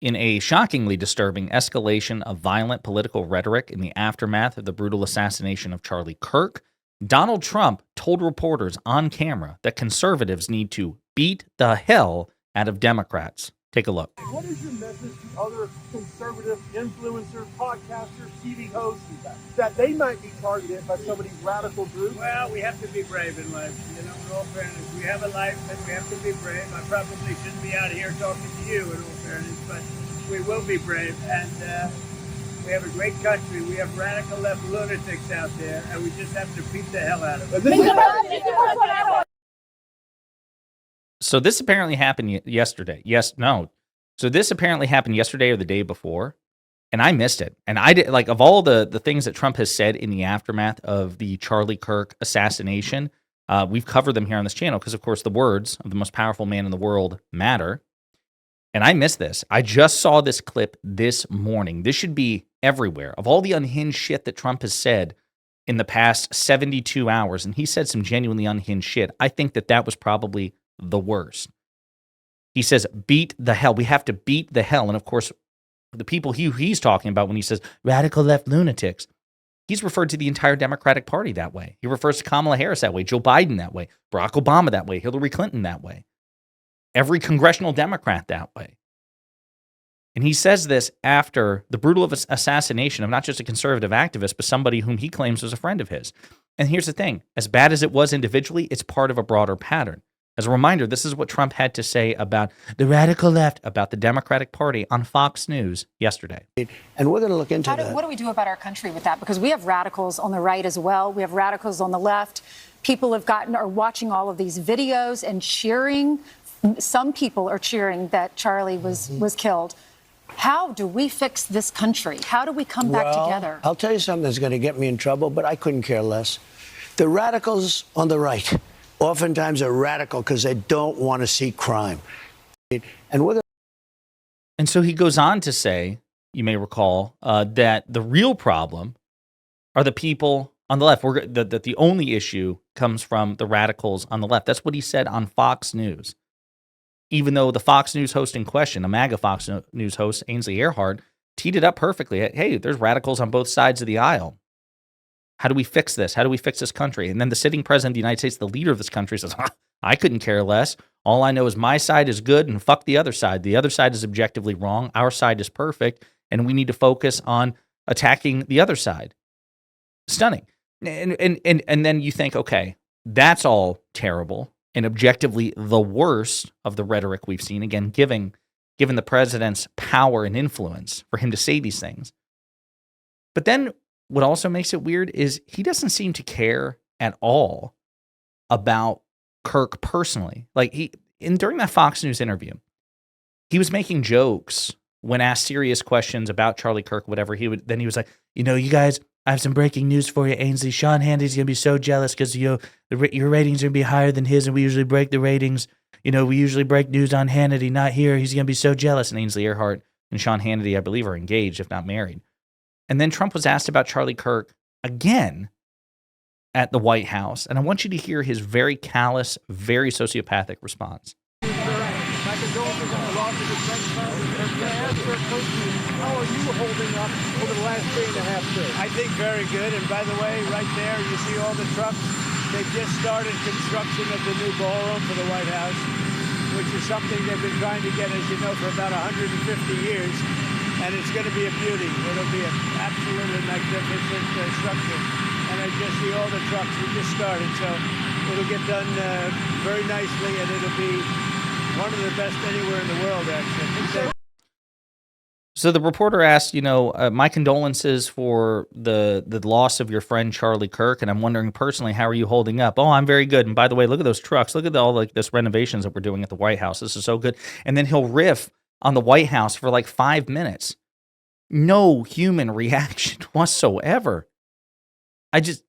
In a shockingly disturbing escalation of violent political rhetoric in the aftermath of the brutal assassination of Charlie Kirk, Donald Trump told reporters on camera that conservatives need to beat the hell out of Democrats. Take a look. What is your message to other conservative influencers, podcasters, TV hosts, that they might be targeted by some of these radical groups? Well, we have to be brave in life. In all fairness, we have a life and we have to be brave. I probably shouldn't be out here talking to you, in all fairness, but we will be brave. And we have a great country. We have radical left lunatics out there, and we just have to beat the hell out of them. So this apparently happened yesterday. So this apparently happened yesterday or the day before, and I missed it. And I did, like, of all the things that Trump has said in the aftermath of the Charlie Kirk assassination, we've covered them here on this channel because, of course, the words of the most powerful man in the world matter. And I missed this. I just saw this clip this morning. This should be everywhere. Of all the unhinged shit that Trump has said in the past 72 hours, and he said some genuinely unhinged shit, I think that was probably the worst. He says, beat the hell. We have to beat the hell. And of course, the people he's talking about when he says radical left lunatics, he's referred to the entire Democratic Party that way. He refers to Kamala Harris that way, Joe Biden that way, Barack Obama that way, Hillary Clinton that way, every congressional Democrat that way. And he says this after the brutal assassination of not just a conservative activist, but somebody whom he claims was a friend of his. And here's the thing, as bad as it was individually, it's part of a broader pattern. As a reminder, this is what Trump had to say about the radical left, about the Democratic Party on Fox News yesterday. And we're going to look into that. What do we do about our country with that? Because we have radicals on the right as well. We have radicals on the left. People are watching all of these videos and cheering. Some people are cheering that Charlie was killed. How do we fix this country? How do we come back together? I'll tell you something that's going to get me in trouble, but I couldn't care less. The radicals on the right oftentimes are radical because they don't want to see crime. And so he goes on to say, you may recall, that the real problem are the people on the left. That the only issue comes from the radicals on the left. That's what he said on Fox News. Even though the Fox News host in question, a MAGA Fox News host, Ainsley Earhardt, teed it up perfectly. Hey, there's radicals on both sides of the aisle. How do we fix this? How do we fix this country? And then the sitting president of the United States, the leader of this country, says, I couldn't care less. All I know is my side is good and fuck the other side. The other side is objectively wrong. Our side is perfect. And we need to focus on attacking the other side. Stunning. And then you think, okay, that's all terrible and objectively the worst of the rhetoric we've seen. Again, given the president's power and influence for him to say these things. But then what also makes it weird is he doesn't seem to care at all about Kirk personally. Like during that Fox News interview, he was making jokes when asked serious questions about Charlie Kirk, whatever. He was like, you guys, I have some breaking news for you, Ainsley. Sean Hannity's gonna be so jealous because your ratings are gonna be higher than his, and we usually break the ratings. We usually break news on Hannity, not here. He's gonna be so jealous. And Ainsley Earhardt and Sean Hannity, I believe, are engaged, if not married. And then Trump was asked about Charlie Kirk again at the White House. And I want you to hear his very callous, very sociopathic response. My condolences on the loss of your friend, Charlie. Can I ask for a question? How are you holding up over the last 3.5 days? I think very good. And by the way, right there, you see all the trucks. They just started construction of the new ballroom for the White House, which is something they've been trying to get, as you know, for about 150 years. And it's going to be a beauty. It'll be an absolutely magnificent structure. And I just see all the trucks. We just started, so it'll get done very nicely, and it'll be one of the best anywhere in the world, actually. So the reporter asked, my condolences for the loss of your friend Charlie Kirk, and I'm wondering personally, how are you holding up? Oh, I'm very good. And by the way, look at those trucks. Look at all this renovations that we're doing at the White House. This is so good. And then he'll riff on the White House for like 5 minutes. No human reaction whatsoever. I think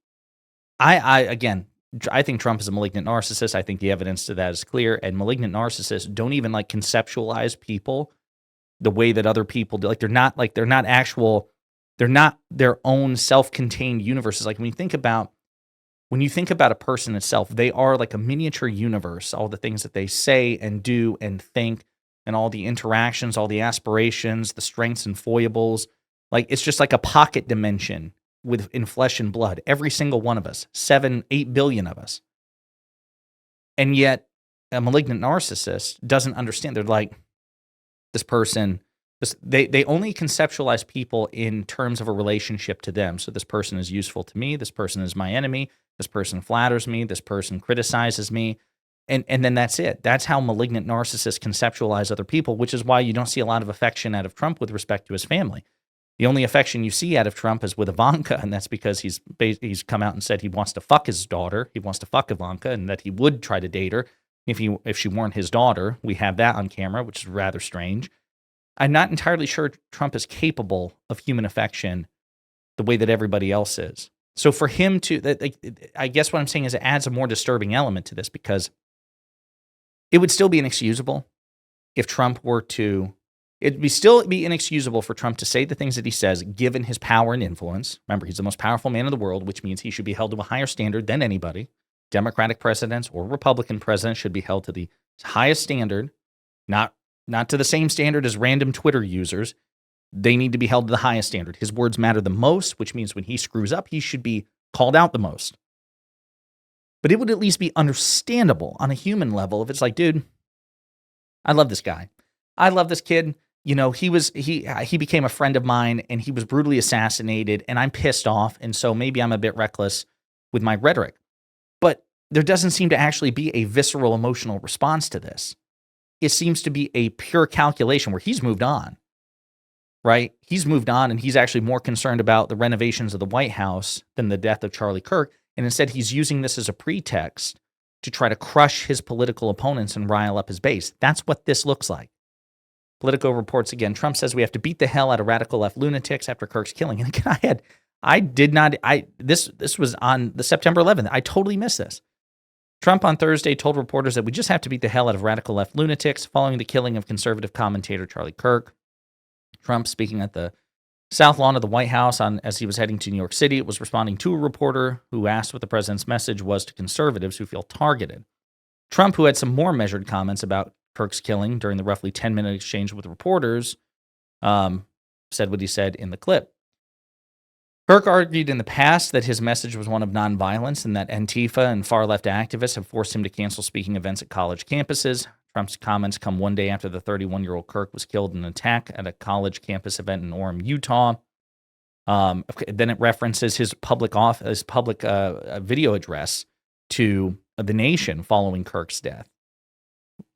Trump is a malignant narcissist. I think the evidence to that is clear. And malignant narcissists don't even conceptualize people the way that other people do. They're not their own self-contained universes. Like when you think about a person itself, they are like a miniature universe. All the things that they say and do and think and all the interactions, all the aspirations, the strengths and foibles. Like, it's just like a pocket dimension in flesh and blood. Every single one of us, 7-8 billion of us. And yet a malignant narcissist doesn't understand. They're like, this person, they only conceptualize people in terms of a relationship to them. So this person is useful to me. This person is my enemy. This person flatters me. This person criticizes me. And then that's it. That's how malignant narcissists conceptualize other people, which is why you don't see a lot of affection out of Trump with respect to his family. The only affection you see out of Trump is with Ivanka, and that's because he's come out and said he wants to fuck his daughter. He wants to fuck Ivanka, and that he would try to date her if she weren't his daughter. We have that on camera, which is rather strange. I'm not entirely sure Trump is capable of human affection the way that everybody else is. So for him I guess what I'm saying is it adds a more disturbing element to this, because it would still be inexcusable if Trump were to. It'd still be inexcusable for Trump to say the things that he says, given his power and influence. Remember, he's the most powerful man in the world, which means he should be held to a higher standard than anybody. Democratic presidents or Republican presidents should be held to the highest standard, not to the same standard as random Twitter users. They need to be held to the highest standard. His words matter the most, which means when he screws up, he should be called out the most. But it would at least be understandable on a human level if it's like, dude, I love this guy. I love this kid. You know, he became a friend of mine, and he was brutally assassinated, and I'm pissed off, and so maybe I'm a bit reckless with my rhetoric. But there doesn't seem to actually be a visceral emotional response to this. It seems to be a pure calculation where he's moved on, right? He's moved on, and he's actually more concerned about the renovations of the White House than the death of Charlie Kirk, and instead he's using this as a pretext to try to crush his political opponents and rile up his base. That's what this looks like. Politico reports again, Trump says we have to beat the hell out of radical left lunatics after Kirk's killing. And again, this was on the September 11th. I totally missed this. Trump on Thursday told reporters that we just have to beat the hell out of radical left lunatics following the killing of conservative commentator Charlie Kirk. Trump, speaking at the South Lawn of the White House as he was heading to New York City, was responding to a reporter who asked what the president's message was to conservatives who feel targeted. Trump, who had some more measured comments about Kirk's killing during the roughly 10-minute exchange with reporters, said what he said in the clip. Kirk argued in the past that his message was one of nonviolence and that Antifa and far-left activists have forced him to cancel speaking events at college campuses. Trump's comments come one day after the 31-year-old Kirk was killed in an attack at a college campus event in Orem, Utah. Then it references his public video address to the nation following Kirk's death.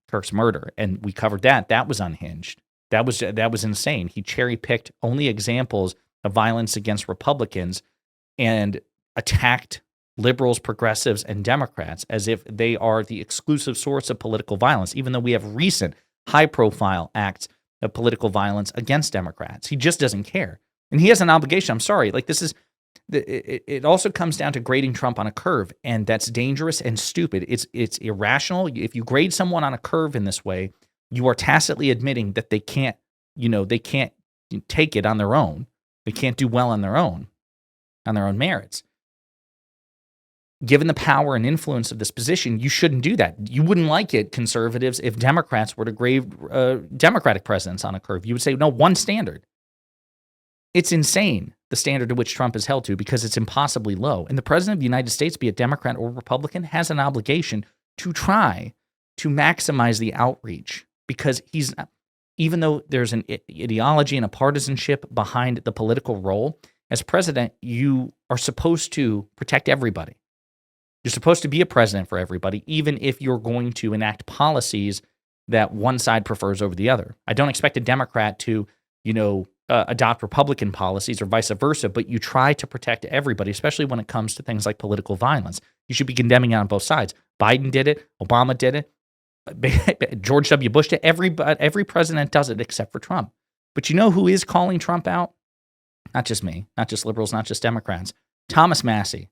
Kirk's murder, and we covered that. That was unhinged. That was insane. He cherry-picked only examples of violence against Republicans and attacked liberals, progressives, and Democrats as if they are the exclusive source of political violence, even though we have recent high-profile acts of political violence against Democrats. He just doesn't care. And he has an obligation. I'm sorry. Like, this is... It also comes down to grading Trump on a curve, and that's dangerous and stupid. It's irrational. If you grade someone on a curve in this way, you are tacitly admitting that they can't take it on their own. They can't do well on their own merits. Given the power and influence of this position, you shouldn't do that. You wouldn't like it, conservatives, if Democrats were to grade Democratic presidents on a curve. You would say, no, one standard. It's insane, the standard to which Trump is held to, because it's impossibly low. And the president of the United States, be it Democrat or Republican, has an obligation to try to maximize the outreach, because even though there's an ideology and a partisanship behind the political role, as president, you are supposed to protect everybody. You're supposed to be a president for everybody, even if you're going to enact policies that one side prefers over the other. I don't expect a Democrat to, adopt Republican policies or vice versa, but you try to protect everybody, especially when it comes to things like political violence. You should be condemning it on both sides. Biden did it. Obama did it. George W. Bush did it. Every president does it except for Trump. But you know who is calling Trump out? Not just me, not just liberals, not just Democrats. Thomas Massie,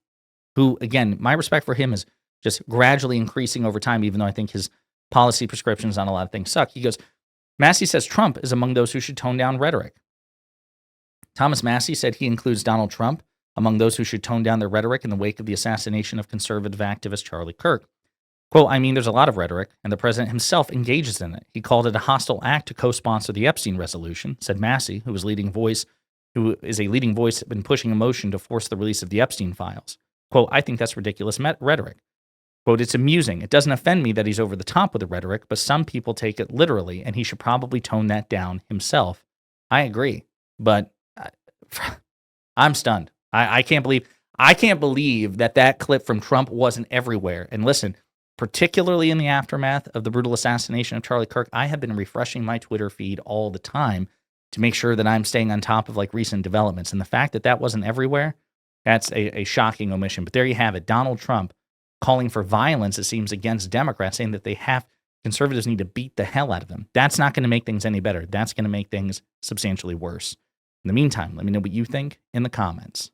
who, again, my respect for him is just gradually increasing over time, even though I think his policy prescriptions on a lot of things suck. He goes, Massie says Trump is among those who should tone down rhetoric. Thomas Massie said he includes Donald Trump among those who should tone down their rhetoric in the wake of the assassination of conservative activist Charlie Kirk. Quote, I mean, there's a lot of rhetoric, and the president himself engages in it. He called it a hostile act to co-sponsor the Epstein resolution, said Massey, who is a leading voice in pushing a motion to force the release of the Epstein files. Quote, I think that's ridiculous rhetoric. Quote, it's amusing. It doesn't offend me that he's over the top with the rhetoric, but some people take it literally, and he should probably tone that down himself. I agree, but I'm stunned. I can't believe that clip from Trump wasn't everywhere. And listen, particularly in the aftermath of the brutal assassination of Charlie Kirk, I have been refreshing my Twitter feed all the time to make sure that I'm staying on top of like recent developments. And the fact that wasn't everywhere, that's a shocking omission. But there you have it. Donald Trump calling for violence, it seems, against Democrats, saying that conservatives need to beat the hell out of them. That's not going to make things any better. That's going to make things substantially worse. In the meantime, let me know what you think in the comments.